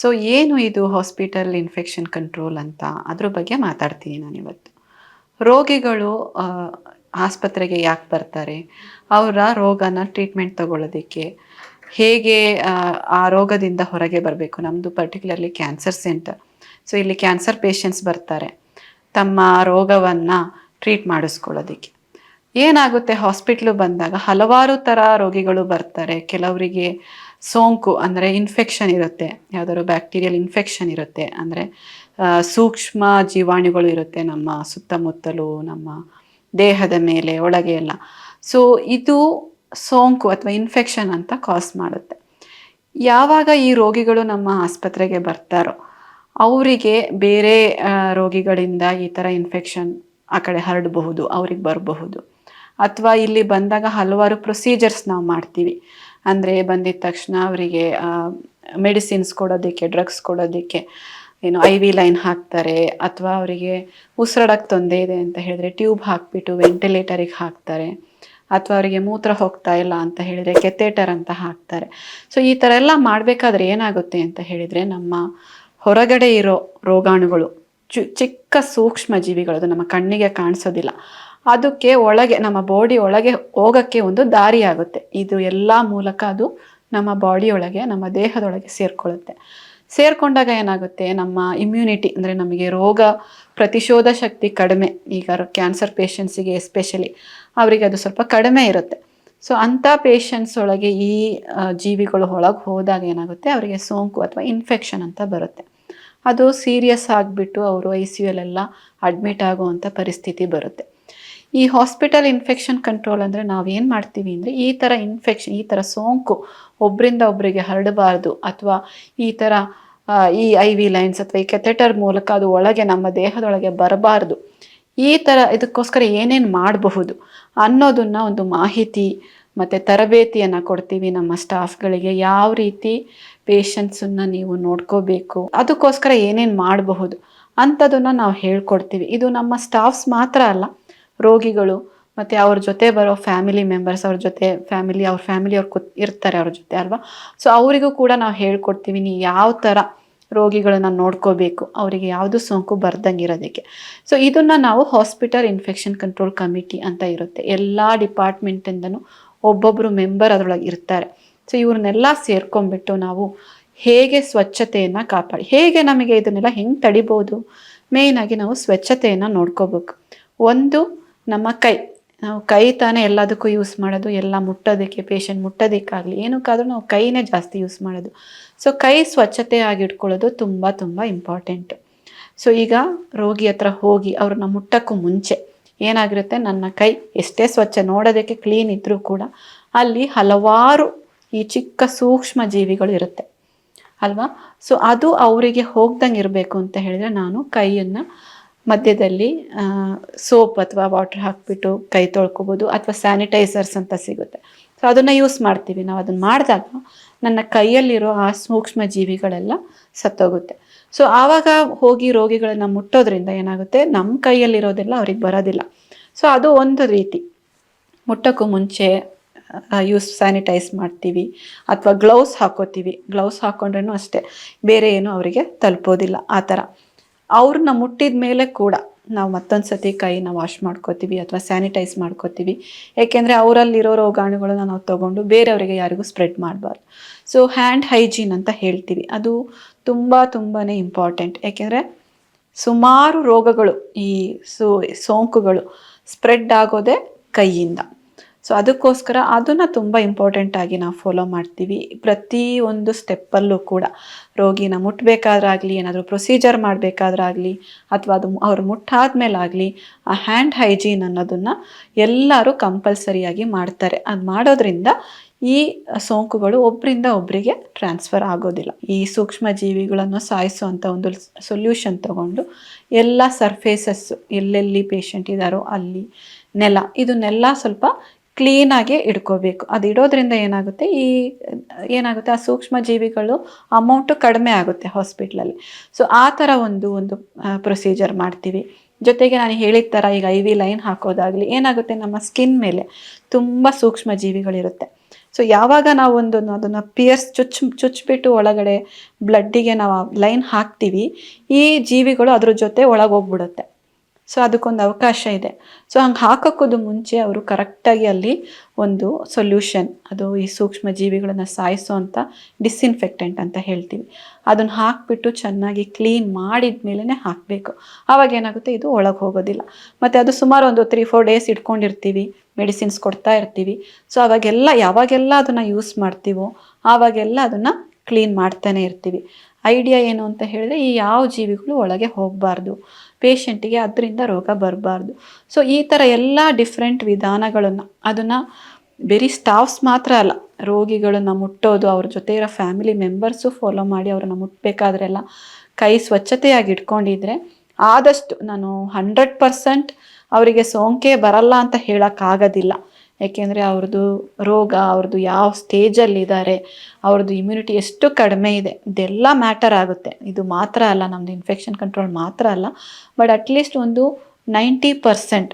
So ಏನು ಇದು hospital infection control ಅಂತ ಅದ್ರ ಬಗ್ಗೆ ಮಾತಾಡ್ತೀನಿ ನಾನಿವತ್ತು. ರೋಗಿಗಳು ಆಸ್ಪತ್ರೆಗೆ ಯಾಕೆ ಬರ್ತಾರೆ, ಅವರ ರೋಗನ ಟ್ರೀಟ್ಮೆಂಟ್ ತಗೊಳ್ಳೋದಕ್ಕೆ, ಹೇಗೆ ಆ ರೋಗದಿಂದ ಹೊರಗೆ ಬರಬೇಕು. ನಮ್ಮದು ಪರ್ಟಿಕ್ಯುಲರ್ಲಿ ಕ್ಯಾನ್ಸರ್ ಸೆಂಟರ್. ಸೊ ಇಲ್ಲಿ ಕ್ಯಾನ್ಸರ್ ಪೇಷಂಟ್ಸ್ ಬರ್ತಾರೆ ತಮ್ಮ ರೋಗವನ್ನು ಟ್ರೀಟ್ ಮಾಡಿಸ್ಕೊಳ್ಳೋದಕ್ಕೆ. ಏನಾಗುತ್ತೆ, ಹಾಸ್ಪಿಟ್ಲು ಬಂದಾಗ ಹಲವಾರು ಥರ ರೋಗಿಗಳು ಬರ್ತಾರೆ. ಕೆಲವರಿಗೆ ಸೋಂಕು ಅಂದರೆ ಇನ್ಫೆಕ್ಷನ್ ಇರುತ್ತೆ, ಯಾವುದಾದ್ರು ಬ್ಯಾಕ್ಟೀರಿಯಲ್ ಇನ್ಫೆಕ್ಷನ್ ಇರುತ್ತೆ, ಅಂದರೆ ಸೂಕ್ಷ್ಮ ಜೀವಾಣುಗಳು ಇರುತ್ತೆ ನಮ್ಮ ಸುತ್ತಮುತ್ತಲು, ನಮ್ಮ ದೇಹದ ಮೇಲೆ ಒಳಗೆ ಎಲ್ಲ. ಸೊ ಇದು ಸೋಂಕು ಅಥವಾ ಇನ್ಫೆಕ್ಷನ್ ಅಂತ ಕಾಸ್ ಮಾಡುತ್ತೆ. ಯಾವಾಗ ಈ ರೋಗಿಗಳು ನಮ್ಮ ಆಸ್ಪತ್ರೆಗೆ ಬರ್ತಾರೋ ಅವರಿಗೆ ಬೇರೆ ರೋಗಿಗಳಿಂದ ಈ ಥರ ಇನ್ಫೆಕ್ಷನ್ ಆ ಕಡೆ ಹರಡಬಹುದು, ಅವ್ರಿಗೆ ಬರಬಹುದು. ಅಥವಾ ಇಲ್ಲಿ ಬಂದಾಗ ಹಲವಾರು ಪ್ರೊಸೀಜರ್ಸ್ ನಾವು ಮಾಡ್ತೀವಿ. ಅಂದರೆ ಬಂದಿದ್ದ ತಕ್ಷಣ ಅವರಿಗೆ ಮೆಡಿಸಿನ್ಸ್ ಕೊಡೋದಕ್ಕೆ, ಡ್ರಗ್ಸ್ ಕೊಡೋದಕ್ಕೆ ಏನು IV ಲೈನ್ ಹಾಕ್ತಾರೆ. ಅಥವಾ ಅವರಿಗೆ ಉಸಿರಾಡೋಕ್ಕೆ ತೊಂದರೆ ಇದೆ ಅಂತ ಹೇಳಿದ್ರೆ ಟ್ಯೂಬ್ ಹಾಕಿಬಿಟ್ಟು ವೆಂಟಿಲೇಟರಿಗೆ ಹಾಕ್ತಾರೆ. ಅಥವಾ ಅವರಿಗೆ ಮೂತ್ರ ಹೋಗ್ತಾ ಇಲ್ಲ ಅಂತ ಹೇಳಿದರೆ ಕೆಥೇಟರ್ ಅಂತ ಹಾಕ್ತಾರೆ. ಸೊ ಈ ಥರ ಎಲ್ಲ ಮಾಡಬೇಕಾದ್ರೆ ಏನಾಗುತ್ತೆ ಅಂತ ಹೇಳಿದರೆ, ನಮ್ಮ ಹೊರಗಡೆ ಇರೋ ರೋಗಾಣುಗಳು, ಚಿಕ್ಕ ಸೂಕ್ಷ್ಮ ಜೀವಿಗಳು, ಅದು ನಮ್ಮ ಕಣ್ಣಿಗೆ ಕಾಣಿಸೋದಿಲ್ಲ, ಅದಕ್ಕೆ ಒಳಗೆ ನಮ್ಮ ಬಾಡಿ ಒಳಗೆ ಹೋಗೋಕ್ಕೆ ಒಂದು ದಾರಿ ಆಗುತ್ತೆ. ಇದು ಎಲ್ಲ ಮೂಲಕ ಅದು ನಮ್ಮ ಬಾಡಿ ಒಳಗೆ, ನಮ್ಮ ದೇಹದೊಳಗೆ ಸೇರಿಕೊಳ್ಳುತ್ತೆ. ಸೇರಿಕೊಂಡಾಗ ಏನಾಗುತ್ತೆ, ನಮ್ಮ ಇಮ್ಯುನಿಟಿ ಅಂದರೆ ನಮಗೆ ರೋಗ ಪ್ರತಿಶೋಧ ಶಕ್ತಿ ಕಡಿಮೆ. ಈಗ ಕ್ಯಾನ್ಸರ್ ಪೇಷಂಟ್ಸಿಗೆ ಎಸ್ಪೆಷಲಿ ಅವರಿಗೆ ಅದು ಸ್ವಲ್ಪ ಕಡಿಮೆ ಇರುತ್ತೆ. ಸೊ ಅಂಥ ಪೇಷಂಟ್ಸ್ ಒಳಗೆ ಈ ಜೀವಿಗಳು ಒಳಗೆ ಹೋದಾಗ ಏನಾಗುತ್ತೆ, ಅವರಿಗೆ ಸೋಂಕು ಅಥವಾ ಇನ್ಫೆಕ್ಷನ್ ಅಂತ ಬರುತ್ತೆ. ಅದು ಸೀರಿಯಸ್ ಆಗಿಬಿಟ್ಟು ಅವರು ICU ಎಲ್ಲ ಅಡ್ಮಿಟ್ ಆಗುವಂಥ ಪರಿಸ್ಥಿತಿ ಬರುತ್ತೆ. ಈ ಹಾಸ್ಪಿಟಲ್ ಇನ್ಫೆಕ್ಷನ್ ಕಂಟ್ರೋಲ್ ಅಂದರೆ ನಾವೇನು ಮಾಡ್ತೀವಿ ಅಂದರೆ, ಈ ಥರ ಇನ್ಫೆಕ್ಷನ್, ಈ ಥರ ಸೋಂಕು ಒಬ್ಬರಿಂದ ಒಬ್ಬರಿಗೆ ಹರಡಬಾರ್ದು, ಅಥವಾ ಈ ಥರ ಈ IV ಲೈನ್ಸ್ ಅಥವಾ ಈ ಕೆಥೆಟರ್ ಮೂಲಕ ಅದು ಒಳಗೆ ನಮ್ಮ ದೇಹದೊಳಗೆ ಬರಬಾರ್ದು. ಈ ಥರ ಇದಕ್ಕೋಸ್ಕರ ಏನೇನು ಮಾಡಬಹುದು ಅನ್ನೋದನ್ನು ಒಂದು ಮಾಹಿತಿ ಮತ್ತು ತರಬೇತಿಯನ್ನು ಕೊಡ್ತೀವಿ ನಮ್ಮ ಸ್ಟಾಫ್ಗಳಿಗೆ. ಯಾವ ರೀತಿ ಪೇಷಂಟ್ಸನ್ನು ನೀವು ನೋಡ್ಕೋಬೇಕು, ಅದಕ್ಕೋಸ್ಕರ ಏನೇನು ಮಾಡಬಹುದು ಅಂಥದನ್ನು ನಾವು ಹೇಳ್ಕೊಡ್ತೀವಿ. ಇದು ನಮ್ಮ ಸ್ಟಾಫ್ಸ್ ಮಾತ್ರ ಅಲ್ಲ, ರೋಗಿಗಳು ಮತ್ತು ಅವ್ರ ಜೊತೆ ಬರೋ ಫ್ಯಾಮಿಲಿ ಮೆಂಬರ್ಸ್, ಅವ್ರ ಜೊತೆ ಅವ್ರ ಫ್ಯಾಮಿಲಿಯವ್ರು ಇರ್ತಾರೆ ಅವ್ರ ಜೊತೆ ಅಲ್ವಾ. ಸೊ ಅವರಿಗೂ ಕೂಡ ನಾವು ಹೇಳ್ಕೊಡ್ತೀವಿ, ನೀವು ಯಾವ ಥರ ರೋಗಿಗಳನ್ನ ನೋಡ್ಕೋಬೇಕು, ಅವರಿಗೆ ಯಾವುದು ಸೋಂಕು ಬರ್ದಂಗೆ ಇರೋದಕ್ಕೆ. ಸೊ ಇದನ್ನು ನಾವು ಹಾಸ್ಪಿಟಲ್ ಇನ್ಫೆಕ್ಷನ್ ಕಂಟ್ರೋಲ್ ಕಮಿಟಿ ಅಂತ ಇರುತ್ತೆ. ಎಲ್ಲ ಡಿಪಾರ್ಟ್ಮೆಂಟಿಂದನೂ ಒಬ್ಬೊಬ್ಬರು ಮೆಂಬರ್ ಅದರೊಳಗೆ ಇರ್ತಾರೆ. ಸೊ ಇವ್ರನ್ನೆಲ್ಲ ಸೇರ್ಕೊಂಡ್ಬಿಟ್ಟು ನಾವು ಹೇಗೆ ಸ್ವಚ್ಛತೆಯನ್ನು ಹೇಗೆ ನಮಗೆ ಇದನ್ನೆಲ್ಲ ಹೆಂಗೆ ತಡಿಬೋದು, ಮೇಯ್ನಾಗಿ ನಾವು ಸ್ವಚ್ಛತೆಯನ್ನು ನೋಡ್ಕೋಬೇಕು. ಒಂದು, ನಮ್ಮ ನಾವು ಕೈ ತಾನೇ ಎಲ್ಲದಕ್ಕೂ ಯೂಸ್ ಮಾಡೋದು, ಎಲ್ಲ ಮುಟ್ಟೋದಕ್ಕೆ, ಪೇಷಂಟ್ ಮುಟ್ಟೋದಕ್ಕಾಗಲಿ ಏನಕ್ಕಾದ್ರೂ ನಾವು ಕೈನೇ ಜಾಸ್ತಿ ಯೂಸ್ ಮಾಡೋದು. ಸೊ ಕೈ ಸ್ವಚ್ಛತೆಯಾಗಿ ಇಟ್ಕೊಳ್ಳೋದು ತುಂಬ ತುಂಬ ಇಂಪಾರ್ಟೆಂಟು. ಸೊ ಈಗ ರೋಗಿ ಹತ್ರ ಹೋಗಿ ಅವ್ರನ್ನ ಮುಟ್ಟೋಕ್ಕೂ ಮುಂಚೆ ಏನಾಗಿರುತ್ತೆ, ನನ್ನ ಕೈ ಎಷ್ಟೇ ಸ್ವಚ್ಛ ನೋಡೋದಕ್ಕೆ ಕ್ಲೀನ್ ಇದ್ದರೂ ಕೂಡ ಅಲ್ಲಿ ಹಲವಾರು ಈ ಚಿಕ್ಕ ಸೂಕ್ಷ್ಮ ಜೀವಿಗಳು ಇರುತ್ತೆ ಅಲ್ವಾ. ಸೊ ಅದು ಅವರಿಗೆ ಹೋಗ್ದಂಗೆ ಇರಬೇಕು ಅಂತ ಹೇಳಿದರೆ, ನಾನು ಕೈಯನ್ನು ಮಧ್ಯದಲ್ಲಿ ಸೋಪ್ ಅಥವಾ ವಾಟರ್ ಹಾಕಿಬಿಟ್ಟು ಕೈ ತೊಳ್ಕೊಬೋದು, ಅಥವಾ ಸ್ಯಾನಿಟೈಸರ್ಸ್ ಅಂತ ಸಿಗುತ್ತೆ. ಸೊ ಅದನ್ನು ಯೂಸ್ ಮಾಡ್ತೀವಿ ನಾವು. ಅದನ್ನು ಮಾಡಿದಾಗ ನನ್ನ ಕೈಯಲ್ಲಿರೋ ಆ ಸೂಕ್ಷ್ಮ ಜೀವಿಗಳೆಲ್ಲ ಸತ್ತೋಗುತ್ತೆ. ಸೊ ಆವಾಗ ಹೋಗಿ ರೋಗಿಗಳನ್ನ ಮುಟ್ಟೋದ್ರಿಂದ ಏನಾಗುತ್ತೆ, ನಮ್ಮ ಕೈಯಲ್ಲಿರೋದೆಲ್ಲ ಅವ್ರಿಗೆ ಬರೋದಿಲ್ಲ. ಸೊ ಅದು ಒಂದು ರೀತಿ. ಮುಟ್ಟೋಕ್ಕೂ ಮುಂಚೆ ಸ್ಯಾನಿಟೈಸ್ ಮಾಡ್ತೀವಿ, ಅಥವಾ ಗ್ಲೌಸ್ ಹಾಕೋತೀವಿ. ಗ್ಲೌಸ್ ಹಾಕ್ಕೊಂಡ್ರೂ ಅಷ್ಟೇ, ಬೇರೆ ಏನು ಅವರಿಗೆ ತಲುಪೋದಿಲ್ಲ. ಆ ಥರ ಅವ್ರನ್ನ ಮುಟ್ಟಿದ ಮೇಲೆ ಕೂಡ ನಾವು ಮತ್ತೊಂದು ಸತಿ ಕೈನ ವಾಶ್ ಮಾಡ್ಕೋತೀವಿ ಅಥವಾ ಸ್ಯಾನಿಟೈಸ್ ಮಾಡ್ಕೋತೀವಿ. ಏಕೆಂದರೆ ಅವರಲ್ಲಿರೋ ರೋಗಾಣುಗಳನ್ನ ನಾವು ತೊಗೊಂಡು ಬೇರೆಯವರಿಗೆ ಯಾರಿಗೂ ಸ್ಪ್ರೆಡ್ ಮಾಡಬಾರ್ದು. ಸೊ ಹ್ಯಾಂಡ್ ಹೈಜೀನ್ ಅಂತ ಹೇಳ್ತೀವಿ, ಅದು ತುಂಬಾ ಇಂಪಾರ್ಟೆಂಟ್. ಏಕೆಂದರೆ ಸುಮಾರು ರೋಗಗಳು, ಈ ಸೋಂಕುಗಳು ಸ್ಪ್ರೆಡ್ ಆಗೋದೇ ಕೈಯಿಂದ. ಸೊ ಅದಕ್ಕೋಸ್ಕರ ಅದನ್ನು ತುಂಬ ಇಂಪಾರ್ಟೆಂಟಾಗಿ ನಾವು ಫಾಲೋ ಮಾಡ್ತೀವಿ. ಪ್ರತಿ ಒಂದು ಸ್ಟೆಪ್ಪಲ್ಲೂ ಕೂಡ ರೋಗಿನ ಮುಟ್ಟಬೇಕಾದ್ರಾಗಲಿ, ಏನಾದರೂ ಪ್ರೊಸೀಜರ್ ಮಾಡಬೇಕಾದ್ರಾಗಲಿ, ಅಥವಾ ಅದು ಅವ್ರು ಮುಟ್ಟಾದ್ಮೇಲಾಗಲಿ ಆ ಹ್ಯಾಂಡ್ ಹೈಜೀನ್ ಅನ್ನೋದನ್ನು ಎಲ್ಲರೂ ಕಂಪಲ್ಸರಿಯಾಗಿ ಮಾಡ್ತಾರೆ. ಅದು ಮಾಡೋದ್ರಿಂದ ಈ ಸೋಂಕುಗಳು ಒಬ್ಬರಿಂದ ಒಬ್ಬರಿಗೆ ಟ್ರಾನ್ಸ್ಫರ್ ಆಗೋದಿಲ್ಲ. ಈ ಸೂಕ್ಷ್ಮ ಜೀವಿಗಳನ್ನು ಸಾಯಿಸುವಂಥ ಒಂದು ಸೊಲ್ಯೂಷನ್ ತಗೊಂಡು ಎಲ್ಲ ಸರ್ಫೇಸಸ್ಸು ಎಲ್ಲೆಲ್ಲಿ ಪೇಷಂಟ್ ಇದ್ದಾರೋ ಅಲ್ಲಿ, ನೆಲ, ಇದನ್ನೆಲ್ಲ ಸ್ವಲ್ಪ ಕ್ಲೀನಾಗಿ ಇಡ್ಕೋಬೇಕು. ಅದು ಇಡೋದ್ರಿಂದ ಏನಾಗುತ್ತೆ ಆ ಸೂಕ್ಷ್ಮ ಜೀವಿಗಳು ಅಮೌಂಟು ಕಡಿಮೆ ಆಗುತ್ತೆ ಹಾಸ್ಪಿಟ್ಲಲ್ಲಿ. ಸೊ ಆ ಥರ ಒಂದು ಪ್ರೊಸೀಜರ್ ಮಾಡ್ತೀವಿ. ಜೊತೆಗೆ ನಾನು ಹೇಳಿದ ಥರ ಈಗ IV ಲೈನ್ ಹಾಕೋದಾಗಲಿ, ಏನಾಗುತ್ತೆ, ನಮ್ಮ ಸ್ಕಿನ್ ಮೇಲೆ ತುಂಬ ಸೂಕ್ಷ್ಮ ಜೀವಿಗಳಿರುತ್ತೆ. ಸೊ ಯಾವಾಗ ನಾವು ಅದನ್ನು ಪಿಯರ್ಸ್ ಚುಚ್ಚಿಬಿಟ್ಟು ಒಳಗಡೆ ಬ್ಲಡ್ಡಿಗೆ ನಾವು ಲೈನ್ ಹಾಕ್ತೀವಿ, ಈ ಜೀವಿಗಳು ಅದ್ರ ಜೊತೆ ಒಳಗೋಗ್ಬಿಡುತ್ತೆ. ಸೊ ಅದಕ್ಕೊಂದು ಅವಕಾಶ ಇದೆ. ಸೊ ಹಂಗೆ ಹಾಕೋಕ್ಕೋದು ಮುಂಚೆ ಅವರು ಕರೆಕ್ಟಾಗಿ ಅಲ್ಲಿ ಒಂದು ಸೊಲ್ಯೂಷನ್, ಅದು ಈ ಸೂಕ್ಷ್ಮ ಜೀವಿಗಳನ್ನು ಸಾಯಿಸೋ ಅಂತ ಡಿಸ್ಇನ್ಫೆಕ್ಟೆಂಟ್ ಅಂತ ಹೇಳ್ತೀವಿ, ಅದನ್ನು ಹಾಕಿಬಿಟ್ಟು ಚೆನ್ನಾಗಿ ಕ್ಲೀನ್ ಮಾಡಿದ ಮೇಲೇ ಹಾಕಬೇಕು. ಆವಾಗ ಏನಾಗುತ್ತೆ, ಇದು ಒಳಗೆ ಹೋಗೋದಿಲ್ಲ. ಮತ್ತು ಅದು ಸುಮಾರು ಒಂದು 3-4 ಡೇಸ್ ಇಟ್ಕೊಂಡಿರ್ತೀವಿ, ಮೆಡಿಸಿನ್ಸ್ ಕೊಡ್ತಾ ಇರ್ತೀವಿ. ಸೊ ಅವಾಗೆಲ್ಲ ಯಾವಾಗೆಲ್ಲ ಅದನ್ನು ಯೂಸ್ ಮಾಡ್ತೀವೋ ಆವಾಗೆಲ್ಲ ಅದನ್ನು ಕ್ಲೀನ್ ಮಾಡ್ತಾನೆ ಇರ್ತೀವಿ. ಐಡಿಯಾ ಏನು ಅಂತ ಹೇಳಿದ್ರೆ, ಈ ಯಾವ ಜೀವಿಗಳು ಒಳಗೆ ಹೋಗಬಾರ್ದು, ಪೇಷಂಟಿಗೆ ಅದರಿಂದ ರೋಗ ಬರಬಾರ್ದು. ಸೊ ಈ ಥರ ಎಲ್ಲ ಡಿಫ್ರೆಂಟ್ ವಿಧಾನಗಳನ್ನು, ಅದನ್ನು ಬರೀ ಸ್ಟಾಫ್ಸ್ ಮಾತ್ರ ಅಲ್ಲ, ರೋಗಿಗಳನ್ನು ಮುಟ್ಟೋದು, ಅವ್ರ ಜೊತೆ ಇರೋ ಫ್ಯಾಮಿಲಿ ಮೆಂಬರ್ಸು ಫಾಲೋ ಮಾಡಿ ಅವ್ರನ್ನ ಮುಟ್ಟಬೇಕಾದ್ರೆಲ್ಲ ಕೈ ಸ್ವಚ್ಛತೆಯಾಗಿ ಇಟ್ಕೊಂಡಿದ್ರೆ ಆದಷ್ಟು, ನಾನು 100% ಅವರಿಗೆ ಸೋಂಕೆ ಬರಲ್ಲ ಅಂತ ಹೇಳೋಕ್ಕಾಗೋದಿಲ್ಲ. ಯಾಕೆಂದರೆ ಅವ್ರದ್ದು ರೋಗ, ಅವ್ರದ್ದು ಯಾವ ಸ್ಟೇಜಲ್ಲಿದ್ದಾರೆ, ಅವ್ರದ್ದು ಇಮ್ಯುನಿಟಿ ಎಷ್ಟು ಕಡಿಮೆ ಇದೆ, ಇದೆಲ್ಲ ಮ್ಯಾಟರ್ ಆಗುತ್ತೆ. ಇದು ಮಾತ್ರ ಅಲ್ಲ, ನಮ್ಮದು ಇನ್ಫೆಕ್ಷನ್ ಕಂಟ್ರೋಲ್ ಮಾತ್ರ ಅಲ್ಲ, ಬಟ್ ಅಟ್ಲೀಸ್ಟ್ ಒಂದು 90%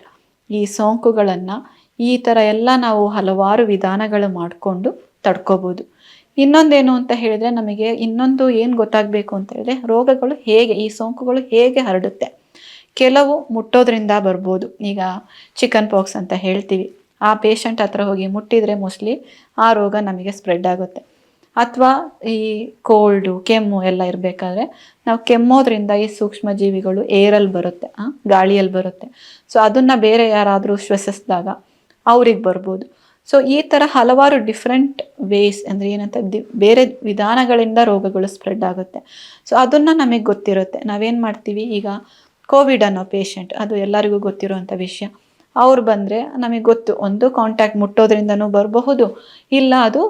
ಈ ಸೋಂಕುಗಳನ್ನು ಈ ಥರ ಎಲ್ಲ ನಾವು ಹಲವಾರು ವಿಧಾನಗಳು ಮಾಡಿಕೊಂಡು ತಡ್ಕೋಬೋದು. ಇನ್ನೊಂದೇನು ಅಂತ ಹೇಳಿದರೆ, ನಮಗೆ ಇನ್ನೊಂದು ಏನು ಗೊತ್ತಾಗಬೇಕು ಅಂತ ಹೇಳಿದ್ರೆ, ರೋಗಗಳು ಹೇಗೆ, ಈ ಸೋಂಕುಗಳು ಹೇಗೆ ಹರಡುತ್ತೆ. ಕೆಲವು ಮುಟ್ಟೋದ್ರಿಂದ ಬರ್ಬೋದು. ಈಗ ಚಿಕನ್ ಪಾಕ್ಸ್ ಅಂತ ಹೇಳ್ತೀವಿ, ಆ ಪೇಷಂಟ್ ಹತ್ರ ಹೋಗಿ ಮುಟ್ಟಿದರೆ ಮೋಸ್ಟ್ಲಿ ಆ ರೋಗ ನಮಗೆ ಸ್ಪ್ರೆಡ್ ಆಗುತ್ತೆ. ಅಥವಾ ಈ ಕೋಲ್ಡು, ಕೆಮ್ಮು ಎಲ್ಲ ಇರಬೇಕಾದ್ರೆ ನಾವು ಕೆಮ್ಮೋದ್ರಿಂದ ಈ ಸೂಕ್ಷ್ಮ ಜೀವಿಗಳು ಏರಲ್ಲಿ ಬರುತ್ತೆ, ಗಾಳಿಯಲ್ಲಿ ಬರುತ್ತೆ. ಸೊ ಅದನ್ನು ಬೇರೆ ಯಾರಾದರೂ ಶ್ವಸಿಸಿದಾಗ ಅವ್ರಿಗೆ ಬರ್ಬೋದು. ಸೊ ಈ ಥರ ಹಲವಾರು ಡಿಫ್ರೆಂಟ್ ವೇಸ್, ಅಂದರೆ ಏನಂತ ಬೇರೆ ವಿಧಾನಗಳಿಂದ ರೋಗಗಳು ಸ್ಪ್ರೆಡ್ ಆಗುತ್ತೆ. ಸೊ ಅದನ್ನು ನಮಗೆ ಗೊತ್ತಿರುತ್ತೆ. ನಾವೇನು ಮಾಡ್ತೀವಿ, ಈಗ ಕೋವಿಡ್ ಅನ್ನೋ ಪೇಷಂಟ್, ಅದು ಎಲ್ಲರಿಗೂ ಗೊತ್ತಿರುವಂಥ ವಿಷಯ. ಅವ್ರು ಬಂದರೆ ನಮಗೆ ಗೊತ್ತು, ಒಂದು ಕಾಂಟ್ಯಾಕ್ಟ್ ಮುಟ್ಟೋದ್ರಿಂದನೂ ಬರಬಹುದು, ಇಲ್ಲ ಅದು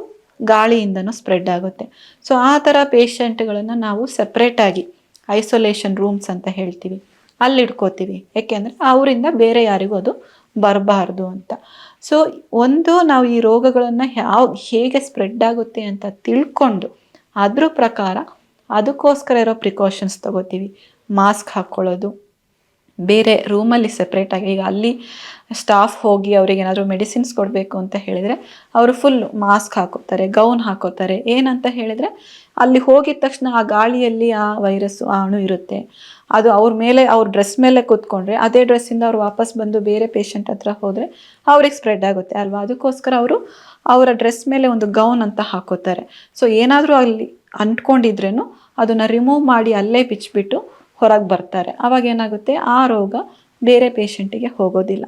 ಗಾಳಿಯಿಂದನೂ ಸ್ಪ್ರೆಡ್ ಆಗುತ್ತೆ. ಸೊ ಆ ಥರ ಪೇಷಂಟ್ಗಳನ್ನು ನಾವು ಸಪ್ರೇಟಾಗಿ ಐಸೋಲೇಷನ್ ರೂಮ್ಸ್ ಅಂತ ಹೇಳ್ತೀವಿ, ಅಲ್ಲಿ ಇಟ್ಕೋತೀವಿ. ಯಾಕೆಂದರೆ ಅವರಿಂದ ಬೇರೆ ಯಾರಿಗೂ ಅದು ಬರಬಾರ್ದು ಅಂತ. ಸೊ ಒಂದು, ನಾವು ಈ ರೋಗಗಳನ್ನು ಹೇಗೆ ಸ್ಪ್ರೆಡ್ ಆಗುತ್ತೆ ಅಂತ ತಿಳ್ಕೊಂಡು ಅದ್ರ ಪ್ರಕಾರ ಅದಕ್ಕೋಸ್ಕರ ಇರೋ ಪ್ರಿಕಾಷನ್ಸ್ ತಗೋತೀವಿ. ಮಾಸ್ಕ್ ಹಾಕ್ಕೊಳ್ಳೋದು, ಬೇರೆ ರೂಮಲ್ಲಿ ಸಪ್ರೇಟಾಗಿ, ಈಗ ಅಲ್ಲಿ ಸ್ಟಾಫ್ ಹೋಗಿ ಅವ್ರಿಗೆ ಏನಾದರೂ ಮೆಡಿಸಿನ್ಸ್ ಕೊಡಬೇಕು ಅಂತ ಹೇಳಿದರೆ ಅವರು ಫುಲ್ ಮಾಸ್ಕ್ ಹಾಕೋತಾರೆ, ಗೌನ್ ಹಾಕೋತಾರೆ. ಏನಂತ ಹೇಳಿದರೆ, ಅಲ್ಲಿ ಹೋಗಿದ ತಕ್ಷಣ ಆ ಗಾಳಿಯಲ್ಲಿ ಆ ವೈರಸ್ಸು, ಆ ಅಣು ಇರುತ್ತೆ, ಅದು ಅವ್ರ ಮೇಲೆ, ಅವ್ರ ಡ್ರೆಸ್ ಮೇಲೆ ಕೂತ್ಕೊಂಡ್ರೆ ಅದೇ ಡ್ರೆಸ್ಸಿಂದ ಅವ್ರು ವಾಪಸ್ ಬಂದು ಬೇರೆ ಪೇಷಂಟ್ ಹತ್ರ ಹೋದರೆ ಅವ್ರಿಗೆ ಸ್ಪ್ರೆಡ್ ಆಗುತ್ತೆ ಅಲ್ವಾ. ಅದಕ್ಕೋಸ್ಕರ ಅವರು ಅವರ ಡ್ರೆಸ್ ಮೇಲೆ ಒಂದು ಗೌನ್ ಅಂತ ಹಾಕೋತಾರೆ. ಸೊ ಏನಾದರೂ ಅಲ್ಲಿ ಅಂಟ್ಕೊಂಡಿದ್ರೇನು ಅದನ್ನು ರಿಮೂವ್ ಮಾಡಿ ಅಲ್ಲೇ ಬಿಚ್ಚಿಬಿಟ್ಟು ಹೊರಗೆ ಬರ್ತಾರೆ. ಆವಾಗ ಏನಾಗುತ್ತೆ, ಆ ರೋಗ ಬೇರೆ ಪೇಷಂಟಿಗೆ ಹೋಗೋದಿಲ್ಲ.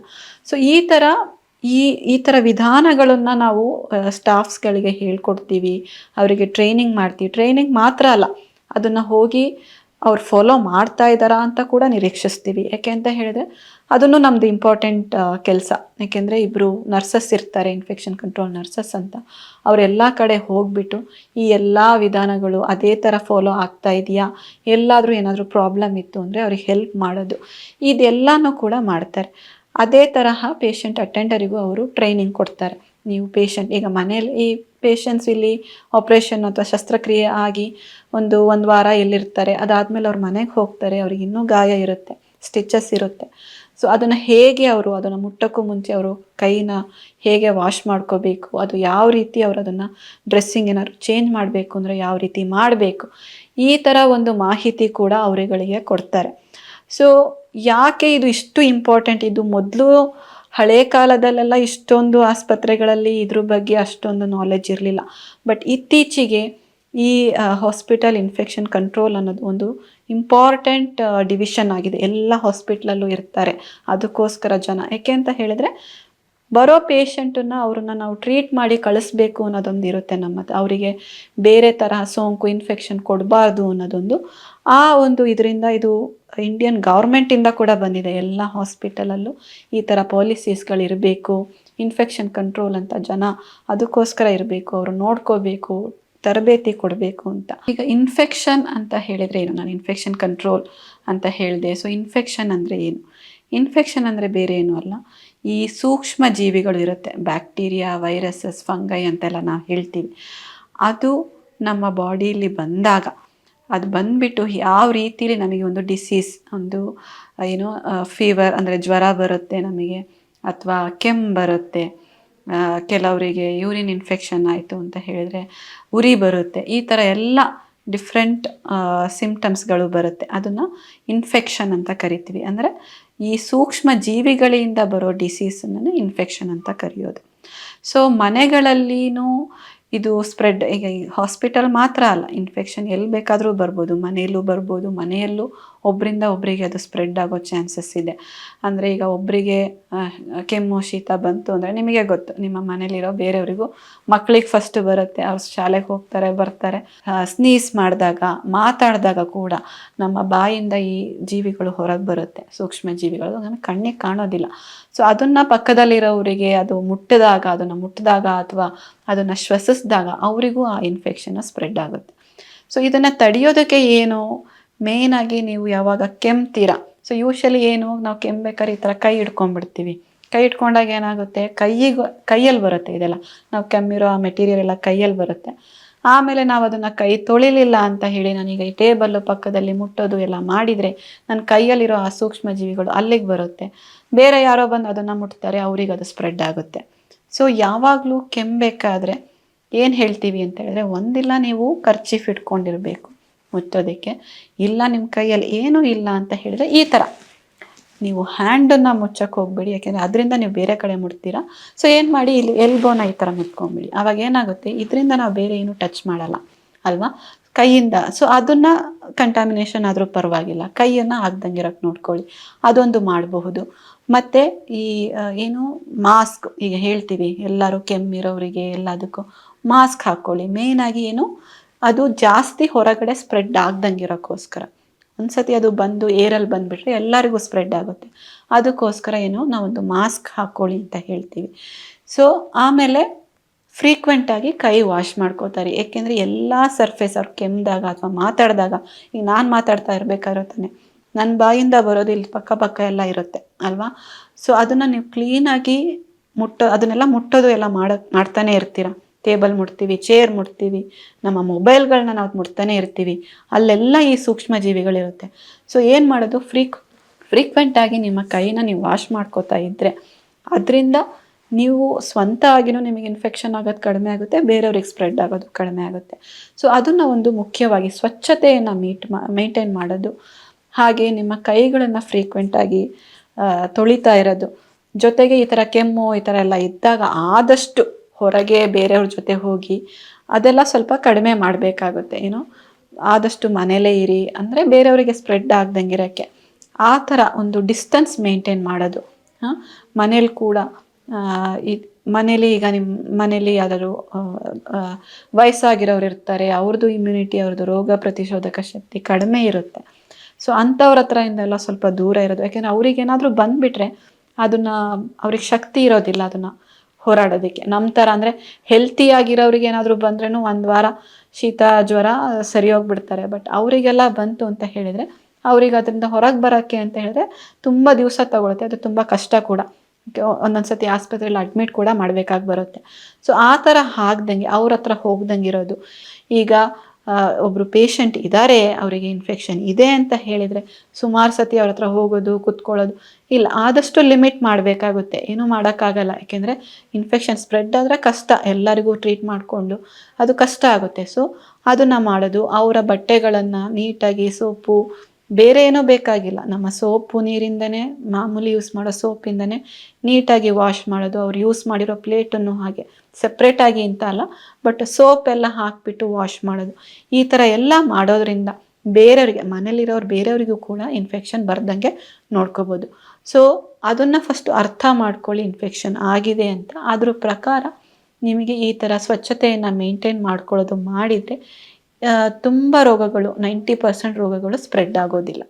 ಸೊ ಈ ಥರ ವಿಧಾನಗಳನ್ನು ನಾವು ಸ್ಟಾಫ್ಸ್ಗಳಿಗೆ ಹೇಳ್ಕೊಡ್ತೀವಿ, ಅವರಿಗೆ ಟ್ರೈನಿಂಗ್ ಮಾಡ್ತೀವಿ. ಟ್ರೈನಿಂಗ್ ಮಾತ್ರ ಅಲ್ಲ, ಅದನ್ನು ಹೋಗಿ ಅವ್ರು ಫಾಲೋ ಮಾಡ್ತಾ ಇದ್ದಾರಾ ಅಂತ ಕೂಡ ನಿರೀಕ್ಷಿಸ್ತೀವಿ. ಯಾಕೆ ಅಂತ ಹೇಳಿದ್ರೆ ಅದನ್ನು ನಮ್ಮದು ಇಂಪಾರ್ಟೆಂಟ್ ಕೆಲಸ. ಯಾಕೆಂದರೆ ಇಬ್ಬರು ನರ್ಸಸ್ ಇರ್ತಾರೆ, ಇನ್ಫೆಕ್ಷನ್ ಕಂಟ್ರೋಲ್ ನರ್ಸಸ್ ಅಂತ. ಅವರೆಲ್ಲ ಕಡೆ ಹೋಗಿಬಿಟ್ಟು ಈ ಎಲ್ಲ ವಿಧಾನಗಳು ಅದೇ ಥರ ಫಾಲೋ ಆಗ್ತಾ ಇದೆಯಾ, ಎಲ್ಲಾದರೂ ಏನಾದರೂ ಪ್ರಾಬ್ಲಮ್ ಇತ್ತು ಅಂದರೆ ಅವ್ರಿಗೆ ಹೆಲ್ಪ್ ಮಾಡೋದು, ಇದೆಲ್ಲನೂ ಕೂಡ ಮಾಡ್ತಾರೆ. ಅದೇ ತರಹ ಪೇಷಂಟ್ ಅಟೆಂಡರಿಗೂ ಅವರು ಟ್ರೈನಿಂಗ್ ಕೊಡ್ತಾರೆ. ನೀವು ಪೇಷಂಟ್, ಈಗ ಮನೇಲಿ ಈ ಪೇಷಂಟ್ಸ್ ಇಲ್ಲಿ ಆಪ್ರೇಷನ್ ಅಥವಾ ಶಸ್ತ್ರಕ್ರಿಯೆ ಆಗಿ ಒಂದು ವಾರ ಎಲ್ಲಿರ್ತಾರೆ, ಅದಾದಮೇಲೆ ಅವ್ರ ಮನೆಗೆ ಹೋಗ್ತಾರೆ, ಅವ್ರಿಗೆ ಇನ್ನೂ ಗಾಯ ಇರುತ್ತೆ, ಸ್ಟಿಚಸ್ ಇರುತ್ತೆ. ಸೊ ಅದನ್ನು ಹೇಗೆ ಅವರು ಅದನ್ನು ಮುಟ್ಟೋಕ್ಕೂ ಮುಂಚೆ ಅವರು ಕೈನ ಹೇಗೆ ವಾಶ್ ಮಾಡ್ಕೋಬೇಕು, ಅದು ಯಾವ ರೀತಿ ಅವರು ಅದನ್ನು ಡ್ರೆಸ್ಸಿಂಗ್ ಏನಾದ್ರು ಚೇಂಜ್ ಮಾಡಬೇಕು ಅಂದರೆ ಯಾವ ರೀತಿ ಮಾಡಬೇಕು, ಈ ಥರ ಒಂದು ಮಾಹಿತಿ ಕೂಡ ಅವರುಗಳಿಗೆ ಕೊಡ್ತಾರೆ. ಸೊ ಯಾಕೆ ಇದು ಇಷ್ಟು ಇಂಪಾರ್ಟೆಂಟ್, ಇದು ಮೊದಲು ಹಳೆ ಕಾಲದಲ್ಲೆಲ್ಲ ಇಷ್ಟೊಂದು ಆಸ್ಪತ್ರೆಗಳಲ್ಲಿ ಇದ್ರ ಬಗ್ಗೆ ಅಷ್ಟೊಂದು ನಾಲೆಜ್ ಇರಲಿಲ್ಲ. ಬಟ್ ಇತ್ತೀಚೆಗೆ ಈ ಹಾಸ್ಪಿಟಲ್ ಇನ್ಫೆಕ್ಷನ್ ಕಂಟ್ರೋಲ್ ಅನ್ನೋದು ಒಂದು ಇಂಪಾರ್ಟೆಂಟ್ ಡಿವಿಷನ್ ಆಗಿದೆ. ಎಲ್ಲ ಹಾಸ್ಪಿಟ್ಲಲ್ಲೂ ಇರ್ತಾರೆ ಅದಕ್ಕೋಸ್ಕರ ಜನ. ಯಾಕೆ ಅಂತ ಹೇಳಿದರೆ, ಬರೋ ಪೇಷಂಟನ್ನು ಅವ್ರನ್ನ ನಾವು ಟ್ರೀಟ್ ಮಾಡಿ ಕಳಿಸ್ಬೇಕು ಅನ್ನೋದೊಂದು ಇರುತ್ತೆ ನಮ್ಮದು. ಅವರಿಗೆ ಬೇರೆ ತರಹ ಸೋಂಕು ಇನ್ಫೆಕ್ಷನ್ ಕೊಡಬಾರ್ದು ಅನ್ನೋದೊಂದು ಆ ಒಂದು ಇದರಿಂದ, ಇದು ಇಂಡಿಯನ್ ಗೌರ್ಮೆಂಟಿಂದ ಕೂಡ ಬಂದಿದೆ. ಎಲ್ಲ ಹಾಸ್ಪಿಟಲಲ್ಲೂ ಈ ಥರ ಪಾಲಿಸೀಸ್ಗಳಿರಬೇಕು, ಇನ್ಫೆಕ್ಷನ್ ಕಂಟ್ರೋಲ್ ಅಂತ ಜನ ಅದಕ್ಕೋಸ್ಕರ ಇರಬೇಕು, ಅವರು ನೋಡ್ಕೋಬೇಕು, ತರಬೇತಿ ಕೊಡಬೇಕು ಅಂತ. ಈಗ ಇನ್ಫೆಕ್ಷನ್ ಅಂತ ಹೇಳಿದರೆ ಏನು, ನಾನು ಇನ್ಫೆಕ್ಷನ್ ಕಂಟ್ರೋಲ್ ಅಂತ ಹೇಳಿದೆ. ಸೊ ಇನ್ಫೆಕ್ಷನ್ ಅಂದರೆ ಏನು? ಇನ್ಫೆಕ್ಷನ್ ಅಂದರೆ ಬೇರೆ ಏನೂ ಅಲ್ಲ, ಈ ಸೂಕ್ಷ್ಮ ಜೀವಿಗಳು ಇರುತ್ತೆ, ಬ್ಯಾಕ್ಟೀರಿಯಾ, ವೈರಸಸ್, ಫಂಗೈ ಅಂತೆಲ್ಲ ನಾವು ಹೇಳ್ತೀವಿ. ಅದು ನಮ್ಮ ಬಾಡಿಯಲ್ಲಿ ಬಂದಾಗ, ಅದು ಬಂದುಬಿಟ್ಟು ಯಾವ ರೀತಿಲಿ ನಮಗೆ ಒಂದು ಡಿಸೀಸ್, ಒಂದು ಫೀವರ್ ಅಂದರೆ ಜ್ವರ ಬರುತ್ತೆ ನಮಗೆ, ಅಥವಾ ಕೆಮ್ಮು ಬರುತ್ತೆ, ಕೆಲವರಿಗೆ ಯೂರಿನ್ ಇನ್ಫೆಕ್ಷನ್ ಆಯಿತು ಅಂತ ಹೇಳಿದರೆ ಉರಿ ಬರುತ್ತೆ. ಈ ಥರ ಎಲ್ಲ ಡಿಫ್ರೆಂಟ್ ಸಿಂಪ್ಟಮ್ಸ್ಗಳು ಬರುತ್ತೆ. ಅದನ್ನು ಇನ್ಫೆಕ್ಷನ್ ಅಂತ ಕರಿತೀವಿ. ಅಂದರೆ ಈ ಸೂಕ್ಷ್ಮ ಜೀವಿಗಳಿಂದ ಬರೋ ಡಿಸೀಸನ್ನು ಇನ್ಫೆಕ್ಷನ್ ಅಂತ ಕರೆಯೋದು. ಸೊ ಮನೆಗಳಲ್ಲಿನೂ ಇದು ಸ್ಪ್ರೆಡ್, ಈಗ ಹಾಸ್ಪಿಟಲ್ ಮಾತ್ರ ಅಲ್ಲ, ಇನ್ಫೆಕ್ಷನ್ ಎಲ್ಲಿ ಬೇಕಾದರೂ ಬರ್ಬೋದು, ಮನೆಯಲ್ಲೂ ಬರ್ಬೋದು, ಮನೆಯಲ್ಲೂ ಒಬ್ಬರಿಂದ ಒಬ್ಬರಿಗೆ ಅದು ಸ್ಪ್ರೆಡ್ ಆಗೋ ಚಾನ್ಸಸ್ ಇದೆ. ಅಂದರೆ ಈಗ ಒಬ್ಬರಿಗೆ ಕೆಮ್ಮು ಶೀತ ಬಂತು ಅಂದರೆ ನಿಮಗೆ ಗೊತ್ತು, ನಿಮ್ಮ ಮನೇಲಿರೋ ಬೇರೆಯವರಿಗೂ, ಮಕ್ಕಳಿಗೆ ಫಸ್ಟ್ ಬರುತ್ತೆ, ಅವ್ರು ಶಾಲೆಗೆ ಹೋಗ್ತಾರೆ ಬರ್ತಾರೆ, ಸ್ನೀಸ್ ಮಾಡಿದಾಗ ಮಾತಾಡಿದಾಗ ಕೂಡ ನಮ್ಮ ಬಾಯಿಂದ ಈ ಜೀವಿಗಳು ಹೊರಗೆ ಬರುತ್ತೆ, ಸೂಕ್ಷ್ಮ ಜೀವಿಗಳು ನಮಗೆ ಕಣ್ಣಿಗೆ ಕಾಣೋದಿಲ್ಲ. ಸೊ ಅದನ್ನು ಪಕ್ಕದಲ್ಲಿರೋರಿಗೆ ಅದು ಮುಟ್ಟಿದಾಗ ಅಥವಾ ಅದನ್ನು ಶ್ವಸಿಸಿದಾಗ ಅವರಿಗೂ ಆ ಇನ್ಫೆಕ್ಷನ್ ಸ್ಪ್ರೆಡ್ ಆಗುತ್ತೆ. ಸೊ ಇದನ್ನು ತಡೆಯೋದಕ್ಕೆ ಏನು, ಮೇಯ್ನಾಗಿ ನೀವು ಯಾವಾಗ ಕೆಮ್ತೀರಾ, ಸೊ ಯೂಶಲಿ ಏನು ನಾವು ಕೆಮ್ಬೇಕಾದ್ರೆ ಈ ಥರ ಕೈ ಹಿಡ್ಕೊಂಡ್ಬಿಡ್ತೀವಿ. ಕೈ ಹಿಡ್ಕೊಂಡಾಗ ಏನಾಗುತ್ತೆ, ಕೈಯಲ್ಲಿ ಬರುತ್ತೆ ಇದೆಲ್ಲ, ನಾವು ಕೆಮ್ಮಿರೋ ಆ ಮೆಟೀರಿಯಲ್ ಎಲ್ಲ ಕೈಯಲ್ಲಿ ಬರುತ್ತೆ. ಆಮೇಲೆ ನಾವು ಅದನ್ನು ಕೈ ತೊಳಿಲಿಲ್ಲ ಅಂತ ಹೇಳಿ ನಾನೀಗ ಈ ಟೇಬಲ್ಲು ಪಕ್ಕದಲ್ಲಿ ಮುಟ್ಟೋದು ಎಲ್ಲ ಮಾಡಿದರೆ ನನ್ನ ಕೈಯಲ್ಲಿರೋ ಆ ಸೂಕ್ಷ್ಮ ಜೀವಿಗಳು ಅಲ್ಲಿಗೆ ಬರುತ್ತೆ. ಬೇರೆ ಯಾರೋ ಬಂದು ಅದನ್ನು ಮುಟ್ತಾರೆ, ಅವ್ರಿಗೆ ಅದು ಸ್ಪ್ರೆಡ್ ಆಗುತ್ತೆ. ಸೊ ಯಾವಾಗಲೂ ಕೆಮ್ಮಬೇಕಾದ್ರೆ ಏನು ಹೇಳ್ತೀವಿ ಅಂತ ಹೇಳಿದ್ರೆ, ಒಂದಿಲ್ಲ ನೀವು ಕರ್ಚೀಫ್ ಇಟ್ಕೊಂಡಿರಬೇಕು ಮುಚ್ಚೋದಕ್ಕೆ, ಇಲ್ಲ ನಿಮ್ಮ ಕೈಯಲ್ಲಿ ಏನೂ ಇಲ್ಲ ಅಂತ ಹೇಳಿದ್ರೆ ಈ ಥರ ನೀವು ಹ್ಯಾಂಡನ್ನು ಮುಚ್ಚಕ್ಕೆ ಹೋಗ್ಬೇಡಿ, ಯಾಕೆಂದರೆ ಅದರಿಂದ ನೀವು ಬೇರೆ ಕಡೆ ಮುಟ್ತೀರಾ. ಸೊ ಏನು ಮಾಡಿ, ಇಲ್ಲಿ ಎಲ್ಬೋನ ಈ ಥರ ಮುಟ್ಕೊಂಬಿಡಿ. ಆವಾಗ ಏನಾಗುತ್ತೆ, ಇದರಿಂದ ನಾವು ಬೇರೆ ಏನೂ ಟಚ್ ಮಾಡಲ್ಲ ಅಲ್ವಾ, ಕೈಯಿಂದ. ಸೊ ಅದನ್ನು ಕಂಟಾಮಿನೇಷನ್ ಆದರೂ ಪರವಾಗಿಲ್ಲ, ಕೈಯನ್ನು ಆಗ್ದಂಗಿರಕ್ಕೆ ನೋಡ್ಕೊಳ್ಳಿ, ಅದೊಂದು ಮಾಡಬಹುದು. ಮತ್ತು ಈ ಏನು ಮಾಸ್ಕ್, ಈಗ ಹೇಳ್ತೀವಿ ಎಲ್ಲರೂ ಕೆಮ್ಮಿರೋರಿಗೆ ಎಲ್ಲದಕ್ಕೂ ಮಾಸ್ಕ್ ಹಾಕ್ಕೊಳ್ಳಿ. ಮೇಯ್ನಾಗಿ ಏನು, ಅದು ಜಾಸ್ತಿ ಹೊರಗಡೆ ಸ್ಪ್ರೆಡ್ ಆಗ್ದಂಗಿರೋಕ್ಕೋಸ್ಕರ. ಒಂದ್ಸತಿ ಅದು ಬಂದು ಏರಲ್ಲಿ ಬಂದುಬಿಟ್ರೆ ಎಲ್ಲರಿಗೂ ಸ್ಪ್ರೆಡ್ ಆಗುತ್ತೆ, ಅದಕ್ಕೋಸ್ಕರ ಏನು ನಾವೊಂದು ಮಾಸ್ಕ್ ಹಾಕ್ಕೊಳ್ಳಿ ಅಂತ ಹೇಳ್ತೀವಿ. ಸೊ ಆಮೇಲೆ ಫ್ರೀಕ್ವೆಂಟಾಗಿ ಕೈ ವಾಶ್ ಮಾಡ್ಕೋತಾರೆ, ಏಕೆಂದರೆ ಎಲ್ಲ ಸರ್ಫೇಸ್ ಅವ್ರು ಕೆಮ್ಮಿದಾಗ ಅಥವಾ ಮಾತಾಡಿದಾಗ, ಈಗ ನಾನು ಮಾತಾಡ್ತಾ ಇರಬೇಕಾದ್ರೆ ತಾನೆ ನನ್ನ ಬಾಯಿಂದ ಬರೋದು ಇಲ್ಲಿ ಪಕ್ಕ ಎಲ್ಲ ಇರುತ್ತೆ ಅಲ್ವಾ. ಸೊ ಅದನ್ನು ನೀವು ಕ್ಲೀನಾಗಿ ಅದನ್ನೆಲ್ಲ ಮುಟ್ಟೋದು ಎಲ್ಲ ಮಾಡ್ತಾನೆ ಇರ್ತೀರ. ಟೇಬಲ್ ಮುಟ್ತೀವಿ, ಚೇರ್ ಮುಟ್ತೀವಿ, ನಮ್ಮ ಮೊಬೈಲ್ಗಳನ್ನ ನಾವು ಮುಟ್ತಾನೆ ಇರ್ತೀವಿ, ಅಲ್ಲೆಲ್ಲ ಈ ಸೂಕ್ಷ್ಮ ಜೀವಿಗಳಿರುತ್ತೆ. ಸೊ ಏನು ಮಾಡೋದು, ಫ್ರೀಕ್ವೆಂಟಾಗಿ ನಿಮ್ಮ ಕೈನ ನೀವು ವಾಶ್ ಮಾಡ್ಕೋತಾ ಇದ್ದರೆ ಅದರಿಂದ ನೀವು ಸ್ವಂತ ಆಗಿನೂ ನಿಮಗೆ ಇನ್ಫೆಕ್ಷನ್ ಆಗೋದು ಕಡಿಮೆ ಆಗುತ್ತೆ, ಬೇರೆಯವ್ರಿಗೆ ಸ್ಪ್ರೆಡ್ ಆಗೋದು ಕಡಿಮೆ ಆಗುತ್ತೆ. ಸೊ ಅದನ್ನು ಒಂದು ಮುಖ್ಯವಾಗಿ ಸ್ವಚ್ಛತೆಯನ್ನು ಮೇಂಟೈನ್ ಮಾಡೋದು, ಹಾಗೆ ನಿಮ್ಮ ಕೈಗಳನ್ನು ಫ್ರೀಕ್ವೆಂಟಾಗಿ ತೊಳಿತಾ ಇರೋದು. ಜೊತೆಗೆ ಈ ಥರ ಕೆಮ್ಮು ಈ ಥರ ಎಲ್ಲ ಇದ್ದಾಗ ಆದಷ್ಟು ಹೊರಗೆ ಬೇರೆಯವ್ರ ಜೊತೆ ಹೋಗಿ ಅದೆಲ್ಲ ಸ್ವಲ್ಪ ಕಡಿಮೆ ಮಾಡಬೇಕಾಗುತ್ತೆ. ಆದಷ್ಟು ಮನೇಲೇ ಇರಿ, ಅಂದರೆ ಬೇರೆಯವರಿಗೆ ಸ್ಪ್ರೆಡ್ ಆಗ್ದಂಗಿರೋಕ್ಕೆ ಆ ಥರ ಒಂದು ಡಿಸ್ಟೆನ್ಸ್ ಮೇಂಟೈನ್ ಮಾಡೋದು. ಮನೇಲಿ ಕೂಡ ಮನೇಲಿ ಈಗ ನಿಮ್ಮ ಮನೇಲಿ ಯಾವ್ದಾದ್ರು ವಯಸ್ಸಾಗಿರೋರು ಇರ್ತಾರೆ, ಅವ್ರದ್ದು ಇಮ್ಯುನಿಟಿ, ಅವ್ರದ್ದು ರೋಗ ಪ್ರತಿರೋಧಕ ಶಕ್ತಿ ಕಡಿಮೆ ಇರುತ್ತೆ. ಸೊ ಅಂಥವ್ರ ಹತ್ರ ಇಂದೆಲ್ಲ ಸ್ವಲ್ಪ ದೂರ ಇರೋದು, ಯಾಕೆಂದರೆ ಅವ್ರಿಗೇನಾದರೂ ಬಂದುಬಿಟ್ರೆ ಅದನ್ನು ಅವ್ರಿಗೆ ಶಕ್ತಿ ಇರೋದಿಲ್ಲ ಅದನ್ನು ಹೋರಾಡೋದಕ್ಕೆ. ನಮ್ಮ ಥರ ಅಂದರೆ ಹೆಲ್ತಿಯಾಗಿರೋರಿಗೆ ಏನಾದರೂ ಬಂದ್ರೂ ಒಂದು ವಾರ ಶೀತ ಜ್ವರ ಸರಿ ಹೋಗ್ಬಿಡ್ತಾರೆ. ಬಟ್ ಅವರಿಗೆಲ್ಲ ಬಂತು ಅಂತ ಹೇಳಿದರೆ ಅವ್ರಿಗೆ ಅದರಿಂದ ಹೊರಗೆ ಬರೋಕ್ಕೆ ಅಂತ ಹೇಳಿದ್ರೆ ತುಂಬ ದಿವಸ ತಗೊಳುತ್ತೆ, ಅದು ತುಂಬ ಕಷ್ಟ ಕೂಡ. ಒಂದೊಂದು ಸತಿ ಆಸ್ಪತ್ರೆಯಲ್ಲಿ ಅಡ್ಮಿಟ್ ಕೂಡ ಮಾಡಬೇಕಾಗಿ ಬರುತ್ತೆ. ಸೊ ಆ ಥರ ಆಗ್ದಂಗೆ ಅವ್ರ ಹತ್ರ ಹೋಗ್ದಂಗೆ ಇರೋದು. ಈಗ ಒಬ್ಬರು ಪೇಷಂಟ್ ಇದ್ದಾರೆ, ಅವರಿಗೆ ಇನ್ಫೆಕ್ಷನ್ ಇದೆ ಅಂತ ಹೇಳಿದರೆ ಸುಮಾರು ಸತಿ ಅವ್ರ ಹತ್ರ ಹೋಗೋದು ಕುತ್ಕೊಳ್ಳೋದು ಇಲ್ಲ, ಆದಷ್ಟು ಲಿಮಿಟ್ ಮಾಡಬೇಕಾಗುತ್ತೆ. ಏನೂ ಮಾಡೋಕ್ಕಾಗಲ್ಲ, ಯಾಕೆಂದರೆ ಇನ್ಫೆಕ್ಷನ್ ಸ್ಪ್ರೆಡ್ ಆದರೆ ಕಷ್ಟ, ಎಲ್ಲರಿಗೂ ಟ್ರೀಟ್ ಮಾಡಿಕೊಂಡು ಅದು ಕಷ್ಟ ಆಗುತ್ತೆ. ಸೊ ಅದನ್ನು ಮಾಡೋದು, ಅವರ ಬಟ್ಟೆಗಳನ್ನು ನೀಟಾಗಿ ಸೋಪು ಬೇರೆ ಏನೂ ಬೇಕಾಗಿಲ್ಲ, ನಮ್ಮ ಸೋಪು ನೀರಿಂದನೇ ಮಾಮೂಲಿ ಯೂಸ್ ಮಾಡೋ ಸೋಪಿಂದನೇ ನೀಟಾಗಿ ವಾಶ್ ಮಾಡೋದು. ಅವ್ರು ಯೂಸ್ ಮಾಡಿರೋ ಪ್ಲೇಟನ್ನು ಹಾಗೆ ಸಪ್ರೇಟಾಗಿ ಅಂತ ಅಲ್ಲ, ಬಟ್ ಸೋಪ್ ಎಲ್ಲ ಹಾಕಿಬಿಟ್ಟು ವಾಶ್ ಮಾಡೋದು. ಈ ಥರ ಎಲ್ಲ ಮಾಡೋದ್ರಿಂದ ಬೇರೆಯವರಿಗೆ, ಮನೇಲಿರೋರು ಬೇರೆಯವರಿಗೂ ಕೂಡ ಇನ್ಫೆಕ್ಷನ್ ಬರ್ದಂಗೆ ನೋಡ್ಕೋಬೋದು. ಸೊ ಅದನ್ನು ಫಸ್ಟು ಅರ್ಥ ಮಾಡ್ಕೊಳ್ಳಿ, ಇನ್ಫೆಕ್ಷನ್ ಆಗಿದೆ ಅಂತ. ಅದ್ರ ಪ್ರಕಾರ ನಿಮಗೆ ಈ ಥರ ಸ್ವಚ್ಛತೆಯನ್ನು ಮೇಂಟೈನ್ ಮಾಡ್ಕೊಳ್ಳೋದು ಮಾಡಿದರೆ ತುಂಬ ರೋಗಗಳು 90% ರೋಗಗಳು ಸ್ಪ್ರೆಡ್ ಆಗೋದಿಲ್ಲ.